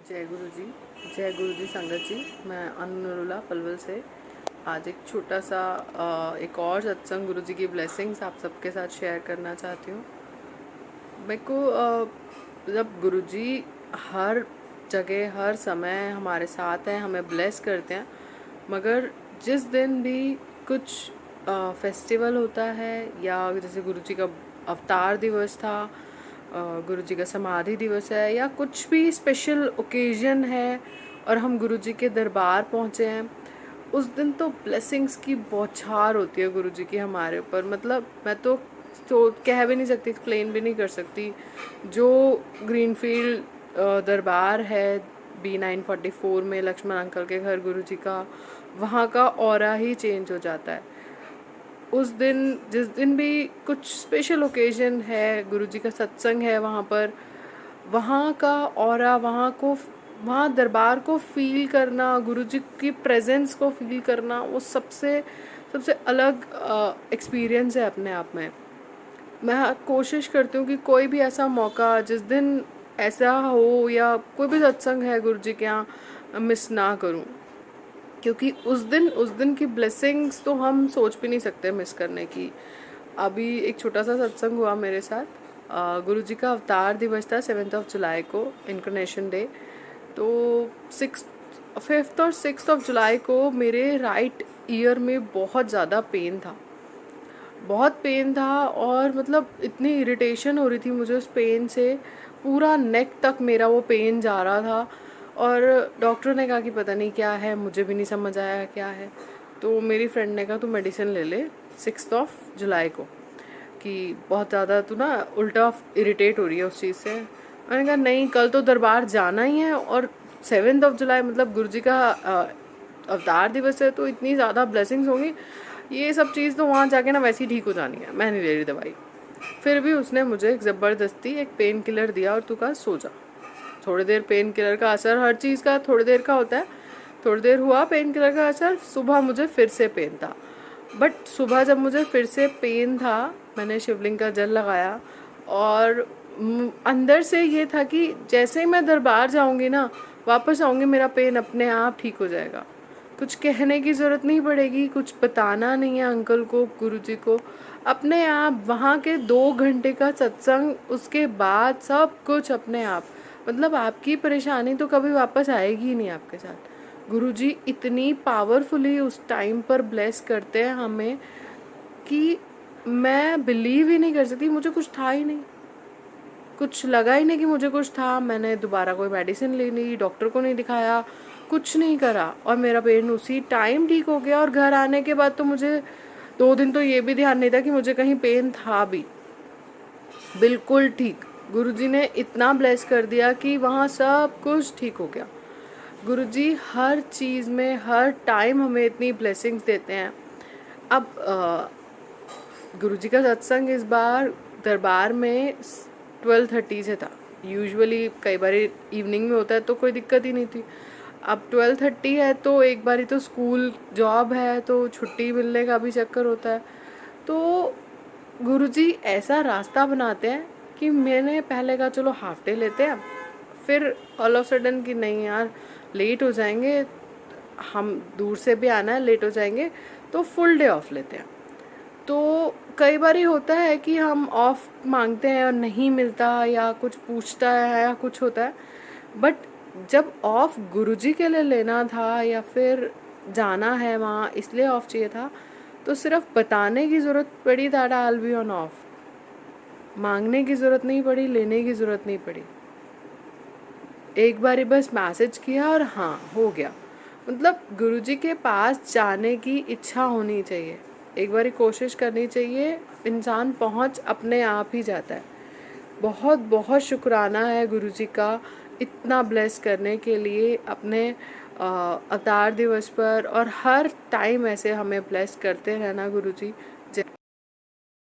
जय गुरु जी। जय गुरु जी संगत जी। मैं अनुरुला पलवल से आज एक छोटा सा एक और सत्संग गुरु जी की ब्लेसिंग्स आप सबके साथ शेयर करना चाहती हूँ। मेरे को जब गुरु जी हर जगह हर समय हमारे साथ हैं, हमें ब्लेस करते हैं, मगर जिस दिन भी कुछ फेस्टिवल होता है या जैसे गुरु जी का अवतार दिवस था, गुरु जी का समाधि दिवस है या कुछ भी स्पेशल ओकेजन है और हम गुरु जी के दरबार पहुँचे हैं, उस दिन तो ब्लेसिंग्स की बौछार होती है गुरु जी की हमारे ऊपर। मतलब मैं तो कह भी नहीं सकती, एक्सप्लेन भी नहीं कर सकती। जो ग्रीनफील्ड दरबार है B944 में लक्ष्मण अंकल के घर गुरु जी का, वहाँ का ऑरा ही चेंज हो जाता है उस दिन। जिस दिन भी कुछ स्पेशल ओकेजन है, गुरु जी का सत्संग है वहाँ पर, वहाँ का ऑरा, वहाँ दरबार को फील करना, गुरु जी की प्रेजेंस को फील करना, वो सबसे सबसे अलग एक्सपीरियंस है अपने आप में। मैं कोशिश करती हूँ कि कोई भी ऐसा मौका जिस दिन ऐसा हो या कोई भी सत्संग है गुरु जी के यहाँ, मिस ना करूँ, क्योंकि उस दिन की ब्लेसिंग्स तो हम सोच भी नहीं सकते मिस करने की। अभी एक छोटा सा सत्संग हुआ मेरे साथ। गुरु जी का अवतार दिवस था 7 जुलाई को, इनकर्नेशन डे। तो 5 और 6 जुलाई को मेरे राइट ईयर में बहुत ज़्यादा पेन था, बहुत पेन था। और मतलब इतनी इरिटेशन हो रही थी मुझे उस पेन से, पूरा नेक तक मेरा वो पेन जा रहा था। और डॉक्टर ने कहा कि पता नहीं क्या है, मुझे भी नहीं समझ आया क्या है। तो मेरी फ्रेंड ने कहा तू मेडिसिन ले ले 6 जुलाई को, कि बहुत ज़्यादा तू ना उल्टा इरिटेट हो रही है उस चीज़ से। मैंने कहा नहीं, कल तो दरबार जाना ही है और 7 जुलाई मतलब गुरु जी का अवतार दिवस है, तो इतनी ज़्यादा ब्लेसिंग्स होंगी, ये सब चीज़ तो वहाँ जाके ना वैसे ही ठीक हो जानी है, मैं नहीं ले रही दवाई। फिर भी उसने मुझे ज़बरदस्ती एक पेन किलर दिया और तू कहा सो जा। थोड़ी देर पेन किलर का असर, हर चीज़ का थोड़ी देर का होता है, थोड़ी देर हुआ पेन किलर का असर, सुबह मुझे फिर से पेन था। बट सुबह जब मुझे फिर से पेन था, मैंने शिवलिंग का जल लगाया और अंदर से ये था कि जैसे ही मैं दरबार जाऊंगी ना, वापस आऊंगी, मेरा पेन अपने आप ठीक हो जाएगा। कुछ कहने की ज़रूरत नहीं पड़ेगी, कुछ बताना नहीं है अंकल को, गुरुजी को, अपने आप वहाँ के 2 घंटे का सत्संग, उसके बाद सब कुछ अपने आप। मतलब आपकी परेशानी तो कभी वापस आएगी ही नहीं आपके साथ। गुरुजी इतनी पावरफुली उस टाइम पर ब्लेस करते हैं हमें कि मैं बिलीव ही नहीं कर सकती। मुझे कुछ था ही नहीं, कुछ लगा ही नहीं कि मुझे कुछ था। मैंने दोबारा कोई मेडिसिन ली नहीं, डॉक्टर को नहीं दिखाया, कुछ नहीं करा, और मेरा पेन उसी टाइम ठीक हो गया। और घर आने के बाद तो मुझे 2 दिन तो ये भी ध्यान नहीं था कि मुझे कहीं पेन था भी। बिल्कुल ठीक, गुरुजी ने इतना ब्लेस कर दिया कि वहाँ सब कुछ ठीक हो गया। गुरुजी हर चीज़ में हर टाइम हमें इतनी ब्लेसिंग्स देते हैं। अब गुरुजी का सत्संग इस बार दरबार में 12:30 से था। यूजुअली कई बार इवनिंग में होता है तो कोई दिक्कत ही नहीं थी। अब 12:30 है तो एक बारी तो स्कूल जॉब है तो छुट्टी मिलने का भी चक्कर होता है। तो गुरुजी ऐसा रास्ता बनाते हैं कि मैंने पहले कहा चलो हाफ डे लेते हैं, फिर ऑल ऑफ सडन कि नहीं यार लेट हो जाएंगे, हम दूर से भी आना है, लेट हो जाएंगे, तो फुल डे ऑफ लेते हैं। तो कई बार होता है कि हम ऑफ मांगते हैं और नहीं मिलता, या कुछ पूछता है या कुछ होता है। बट जब ऑफ गुरुजी के लिए लेना था या फिर जाना है वहाँ इसलिए ऑफ चाहिए था, तो सिर्फ बताने की ज़रूरत पड़ी that I will be on off. मांगने की ज़रूरत नहीं पड़ी, लेने की ज़रूरत नहीं पड़ी। एक बारी बस मैसेज किया और हाँ हो गया। मतलब गुरुजी के पास जाने की इच्छा होनी चाहिए, एक बारी कोशिश करनी चाहिए, इंसान पहुंच अपने आप ही जाता है। बहुत बहुत शुक्राना है गुरुजी का इतना ब्लेस करने के लिए अपने अवतार दिवस पर, और हर टाइम ऐसे हमें ब्लेस करते रहना गुरुजी।